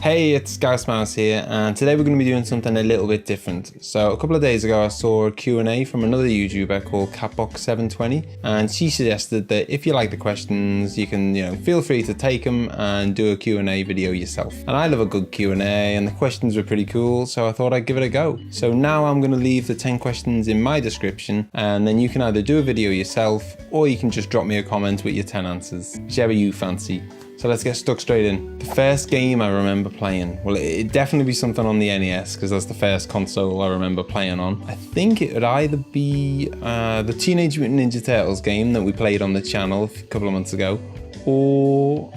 Hey, it's ScouseMouse here, and today we're going to be doing something a little bit different. So a couple of days ago I saw a Q&A from another YouTuber called Catbox720, and she suggested that if you like the questions, you can, feel free to take them and do a Q&A video yourself. And I love a good Q&A, and the questions were pretty cool, so I thought I'd give it a go. So now I'm going to leave the 10 questions in my description, and then you can either do a video yourself, or you can just drop me a comment with your 10 answers, whichever you fancy. So let's get stuck straight in. The first game I remember playing, well, it'd definitely be something on the NES because that's the first console I remember playing on. I think it would either be the Teenage Mutant Ninja Turtles game that we played on the channel a couple of months ago, or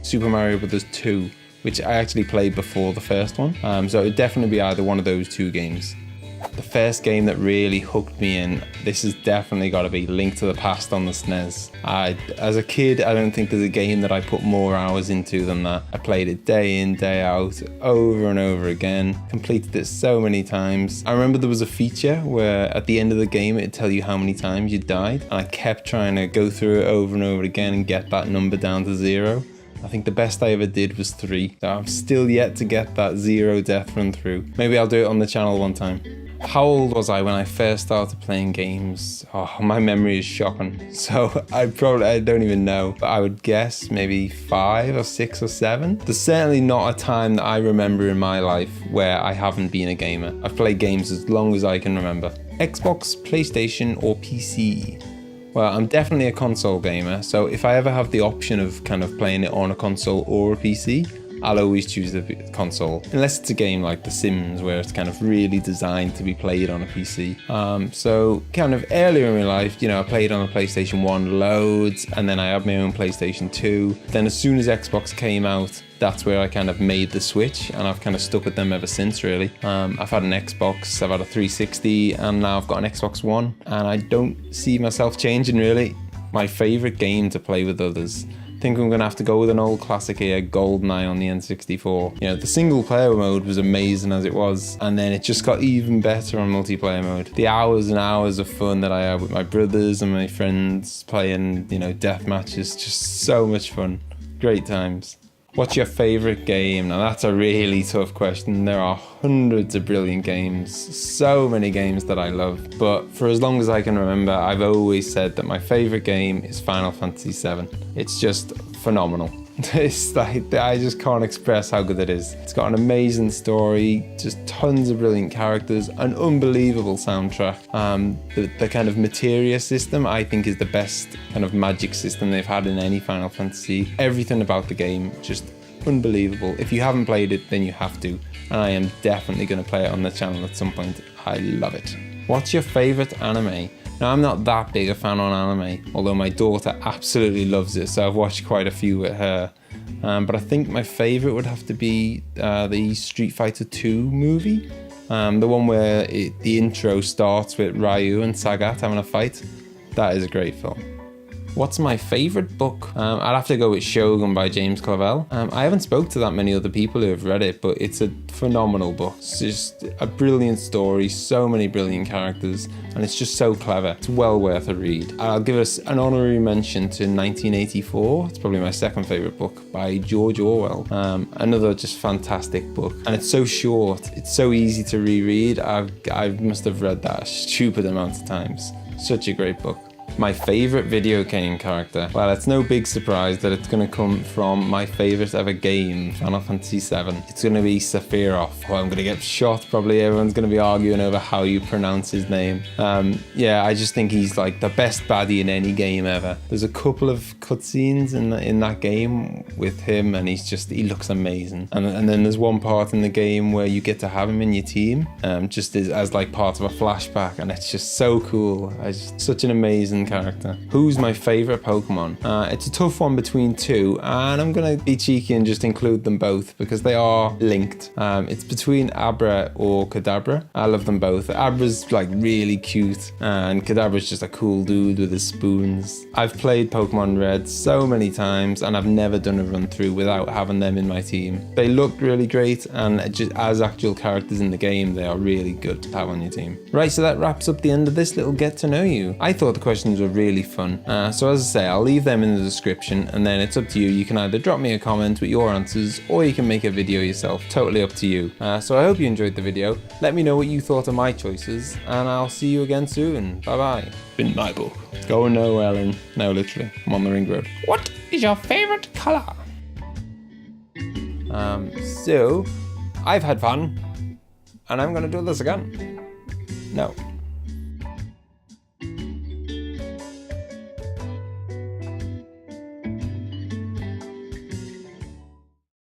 Super Mario Bros. 2, which I actually played before the first one. So it'd definitely be either one of those two games. The first game that really hooked me in, this has definitely got to be Link to the Past on the SNES. As a kid, I don't think there's a game that I put more hours into than that. I played it day in, day out, over and over again, completed it so many times. I remember there was a feature where at the end of the game it'd tell you how many times you died, and I kept trying to go through it over and over again and get that number down to 0. I think the best I ever did was 3. So I'm still yet to get that 0 death run through. Maybe I'll do it on the channel one time. How old was I when I first started playing games? Oh, my memory is shocking. So I don't even know. But I would guess maybe 5 or 6 or 7. There's certainly not a time that I remember in my life where I haven't been a gamer. I've played games as long as I can remember. Xbox, PlayStation, or PC? Well, I'm definitely a console gamer. So if I ever have the option of kind of playing it on a console or a PC, I'll always choose the console, unless it's a game like The Sims where it's kind of really designed to be played on a PC. So kind of earlier in my life, I played on a PlayStation 1 loads, and then I had my own PlayStation 2. Then as soon as Xbox came out, that's where I kind of made the switch, and I've kind of stuck with them ever since, really. I've had an Xbox, I've had a 360, and now I've got an Xbox One, and I don't see myself changing, really. My favorite game to play with others, I think I'm going to have to go with an old classic here, GoldenEye on the N64. The single player mode was amazing as it was, and then it just got even better on multiplayer mode. The hours and hours of fun that I had with my brothers and my friends playing, death matches, just so much fun. Great times. What's your favorite game? Now that's a really tough question. There are hundreds of brilliant games, so many games that I love, but for as long as I can remember, I've always said that my favorite game is Final Fantasy VII. It's just phenomenal. It's like, I just can't express how good it is. It's got an amazing story, just tons of brilliant characters, an unbelievable soundtrack. The kind of materia system I think is the best kind of magic system they've had in any Final Fantasy. Everything about the game, just unbelievable. If you haven't played it, then you have to. And I am definitely going to play it on the channel at some point. I love it. What's your favorite anime? Now, I'm not that big a fan on anime, although my daughter absolutely loves it, so I've watched quite a few with her. But I think my favorite would have to be the Street Fighter 2 movie. The one where the intro starts with Ryu and Sagat having a fight. That is a great film. What's my favorite book? I'd have to go with Shogun by James Clavell. I haven't spoke to that many other people who have read it, but it's a phenomenal book. It's just a brilliant story, so many brilliant characters, and it's just so clever. It's well worth a read. I'll give us an honorary mention to 1984. It's probably my second favorite book by George Orwell. Another just fantastic book, and it's so short. It's so easy to reread. I must have read that a stupid amount of times. Such a great book. My favorite video game character? Well, it's no big surprise that it's going to come from my favorite ever game, Final Fantasy VII. It's going to be Sephiroth. Oh, I'm going to get shot. Probably everyone's going to be arguing over how you pronounce his name. Yeah, I just think he's like the best baddie in any game ever. There's a couple of cutscenes in that game with him, and he looks amazing. And then there's one part in the game where you get to have him in your team, just as like part of a flashback, and it's just so cool. Such an amazing character. Who's my favorite Pokemon? It's a tough one between two, and I'm gonna be cheeky and just include them both because they are linked. It's between Abra or Kadabra. I love them both. Abra's like really cute, and Kadabra's just a cool dude with his spoons. I've played Pokemon Red so many times, and I've never done a run through without having them in my team. They look really great, and just as actual characters in the game, they are really good to have on your team. Right, so that wraps up the end of this little get to know you. I thought the questions questions were really fun. So as I say, I'll leave them in the description, and then it's up to you. You can either drop me a comment with your answers, or you can make a video yourself. Totally up to you. So I hope you enjoyed the video. Let me know what you thought of my choices, and I'll see you again soon. Bye bye. Been my book. Go no, Ellen. No, literally. I'm on the ring road. What is your favorite color? So I've had fun, and I'm gonna do this again. No.